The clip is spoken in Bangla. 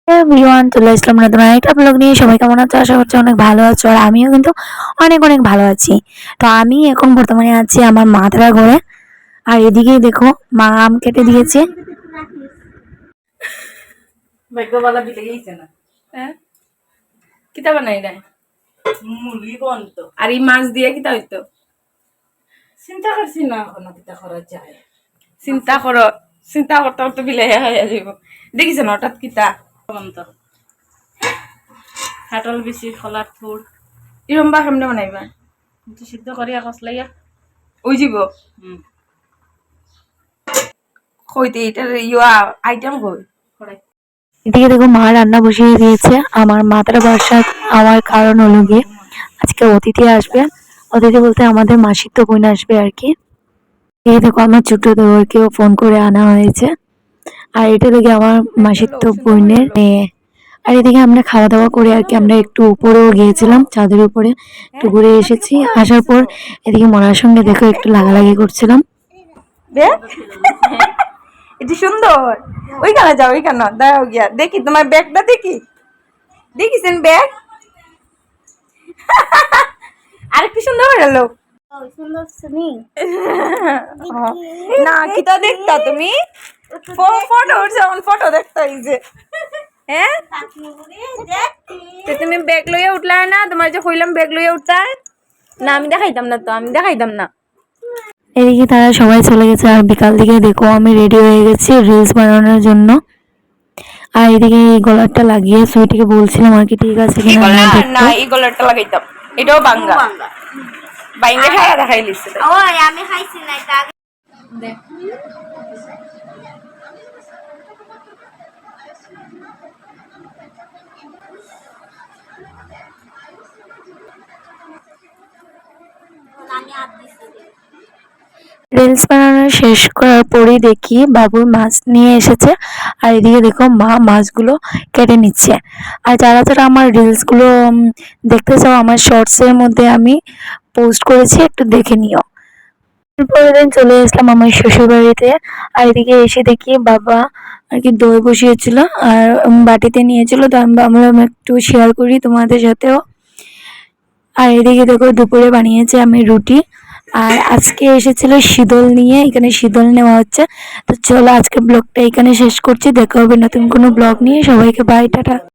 এভরিওয়ান, চলে আসলাম নতুন আরেকটা ব্লগ নিয়ে। সবাই কেমন আছো? আশা করছি অনেক ভালো আছো, আর আমিও কিন্তু অনেক অনেক ভালো আছি। তো আমি এখন বর্তমানে আছি আমার মাথার ঘরে, আর এদিকে দেখো মা আম কেটে দিয়েছে। ভাগ্যবালা বিলে গেছে না। হ্যাঁ, কিতা বানাই নাই মুরগি বন্ত আর এই মাছ দিয়ে কিতা হইতো চিন্তা করছি না, এখনো কিতা করা যায়। চিন্তা করতে করতে বিলে হয়ে যাব। দেখিস না হঠাৎ কিতা বন্ত হাটল বেশি খোলার থুর এরম বা কেমনে বানাইবা সিদ্ধ করিয়া কসলাইয়া ওই যাব। কইতে এটার ইয়া আইটেম কই কড়াই। এদিকে দেখো মা রান্না বসিয়ে দিয়েছে। আমার মাথার বাসা আমার কারণ হলো গিয়ে আজকে অতিথি আসবে। অতিথি বলতে আমাদের মাসির তো বোন আসবে আর কি। এই দেখো আমার ছোট দেওরকেও ফোন করে আনা হয়েছে, আর এটা দেখে আমার মাসির তো বোনের মেয়ে। আর এদিকে আমরা খাওয়া দাওয়া করে আর কি আমরা একটু উপরেও গিয়েছিলাম, চাঁদের উপরে একটু ঘুরে এসেছি। আসার পর এদিকে মনার সঙ্গে দেখো একটু লাগালাগি করছিলাম। এটি সুন্দর। ওইখানে যাও, ওইখানে দাঁড়াও গিয়া দেখি তোমার ব্যাগটা দেখিছেন ব্যাগ আরেকটু সুন্দর হয়ে গেল না কিতা দেখতা তুমি ফটো দেখতা এই যে। হ্যাঁ তুমি ব্যাগ লইয়া উঠলা না, তোমার যে কইলাম ব্যাগ লইয়া উঠতা না, আমি দেখাইতাম না। এদিকে তারা সবাই চলে গেছে, আর বিকাল দিকে দেখো আমি রেডি হয়ে গেছি রিলস বানানোর জন্য। আর এদিকে এই গলারটা লাগিয়ে সুইটিকে বলছিলাম আর কি ঠিক আছে কিনা না এই গলারটা লাগাইতাম, এটাও বাঙ্গা বাইঙ্গা খায়া দেখাই লিছে। ওই আমি খাইছি না এটা দেখ রিলস বানানো শেষ করার পরেই দেখি বাবু মাছ নিয়ে এসেছে, আর এদিকে দেখো মা মাছগুলো কেটে নিচ্ছে। আর যারা যারা আমার রিলসগুলো দেখতে চাও, আমার শর্টসের মধ্যে আমি পোস্ট করেছি, একটু দেখে নিও। পরের দিন চলে আসলাম আমার শ্বশুর বাড়িতে, আর এদিকে এসে দেখি বাবা আর কি দই বসিয়েছিল আর বাটিতে নিয়েছিল, তো আমি ভাবলাম একটু শেয়ার করি তোমাদের সাথেও। আর এদিকে দেখো দুপুরে বানিয়েছে আমি রুটি, আর আজকে এসেছিল শীতল নিয়ে, এখানে শীতল নেওয়া হচ্ছে। তো চলো আজকে ব্লগটা এখানে শেষ করছি, দেখা হবে নতুন কোনো ব্লগ নিয়ে। সবাইকে বাই, টাটা।